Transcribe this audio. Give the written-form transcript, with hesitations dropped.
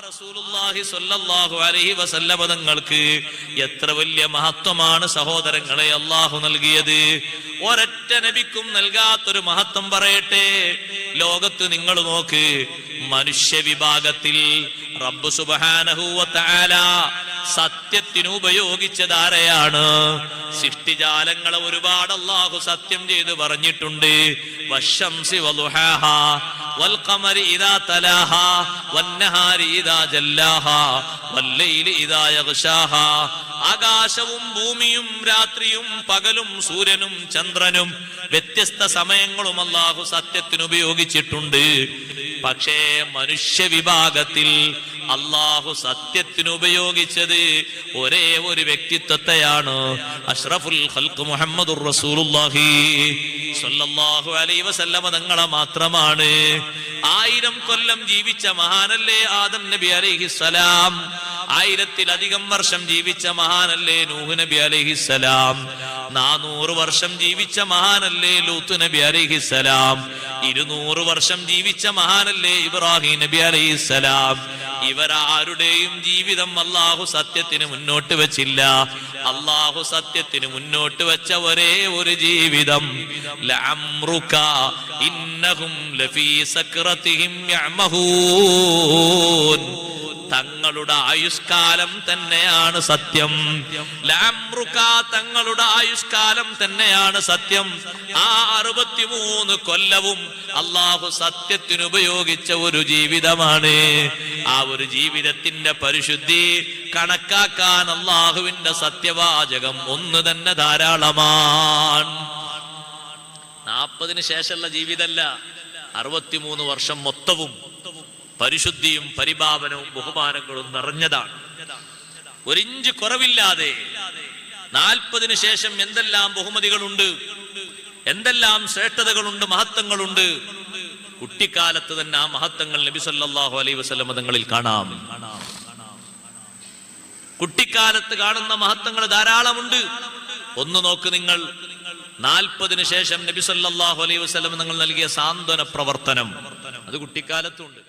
റസൂലുള്ളാഹി സ്വല്ലല്ലാഹു അലൈഹി വസല്ലമ തങ്ങൾക്ക് എത്ര വലിയ മഹത്വമാണ് സഹോദരങ്ങളെ അല്ലാഹു നൽകിയത്. ഒരൊറ്റ നബിക്കും നൽകാത്തൊരു മഹത്വം പറയട്ടെ. ലോകത്ത് നിങ്ങൾ നോക്ക്, മനുഷ്യ വിഭാഗത്തിൽ റബ്ബ് സുബ്ഹാനഹു വ തആല സത്യത്തിന് ഉപയോഗിച്ചതാരെയാണ്? സൃഷ്ടിജാലങ്ങളെ ഒരുപാട് അല്ലാഹു സത്യം ചെയ്ത് പറഞ്ഞിട്ടുണ്ട്. വശംസി വളുഹാഹാ വൽഖമരി ഇദാ തലാഹാ വന്നഹാരി ഇദാ ജല്ലാഹാ വല്ലൈലി ഇദാ യഗ്ശാഹാ. ആകാശവും ഭൂമിയും രാത്രിയും പകലും സൂര്യനും ചന്ദ്രനും വ്യത്യസ്ത സമയങ്ങളും അല്ലാഹു സത്യത്തിന് ഉപയോഗിച്ചിട്ടുണ്ട്. പക്ഷേ മനുഷ്യ വിഭാഗത്തിൽ അല്ലാഹു സത്യത്തിന് ഉപയോഗിച്ചത് ഒരേ ഒരു വ്യക്തിത്വത്തെയാണ്. അഷ്റഫുൽ ഖൽഖ് മുഹമ്മദുർ റസൂലുള്ളാഹി സ്വല്ലല്ലാഹു അലൈഹി വസല്ലമ തങ്ങളെ മാത്രമാണ്. 1000 കൊല്ലം ജീവിച്ച മഹാനല്ലേ ആദം നബി അലൈഹിസ്സലാം. 1000-ലധികം വർഷം ജീവിച്ച മഹാനല്ലേ നൂഹ് നബി അലൈഹിസ്സലാം. 400 വർഷം ജീവിച്ച മഹാനല്ലേ ലൂത്ത് നബി അലൈഹിസ്സലാം. 200 വർഷം ജീവിച്ച മഹാനല്ലേ ഇബ്രാഹിം നബി അലൈഹിസ്സലാം. ഇവരാരുടെയും ജീവിതം അല്ലാഹു സത്യത്തിന് മുന്നോട്ട് വെച്ചില്ല. അല്ലാഹു സത്യത്തിന് മുന്നോട്ട് വെച്ച ഒരേ ഒരു ജീവിതം, ലഅംറുക ഇന്നഹും ലഫീ സക്റതിഹിം യഅമഹൂൻ. തങ്ങളുടെ ആയുഷ്കാലം തന്നെയാണ് സത്യം. ലഅംറുക, തങ്ങളുടെ ആയുഷ്കാലം തന്നെയാണ് സത്യം. ആ 63 കൊല്ലവും അല്ലാഹു സത്യത്തിന് ഉപയോഗിച്ച ഒരു ജീവിതമാണ്. ആ ഒരു ജീവിതത്തിന്റെ പരിശുദ്ധി കണക്കാക്കാൻ അല്ലാഹുവിന്റെ സത്യവാചകം ഒന്ന് തന്നെ ധാരാളമാണ്. 40-ന് ശേഷമുള്ള ജീവിതമല്ല, 63 വർഷം മൊത്തവും പരിശുദ്ധിയും പരിപാവനവും ബഹുമാനങ്ങളും നിറഞ്ഞതാണ്. ഒരിഞ്ച് കുറവില്ലാതെ 40-ന് ശേഷം എന്തെല്ലാം ബഹുമതികളുണ്ട്, എന്തെല്ലാം ശ്രേഷ്ഠതകളുണ്ട്, മഹത്വങ്ങളുണ്ട്. കുട്ടിക്കാലത്ത് തന്നെ ആ മഹത്വങ്ങൾ നബി സല്ലല്ലാഹു അലൈഹി വസല്ലം തങ്ങളിൽ കാണാം. കുട്ടിക്കാലത്ത് കാണുന്ന മഹത്വങ്ങൾ ധാരാളമുണ്ട്. ഒന്ന് നോക്ക് നിങ്ങൾ, 40-ന് ശേഷം നബി സല്ലല്ലാഹു അലൈഹി വസല്ലം തങ്ങൾ നൽകിയ സാന്ത്വന പ്രവർത്തനം, അത് കുട്ടിക്കാലത്തുണ്ട്.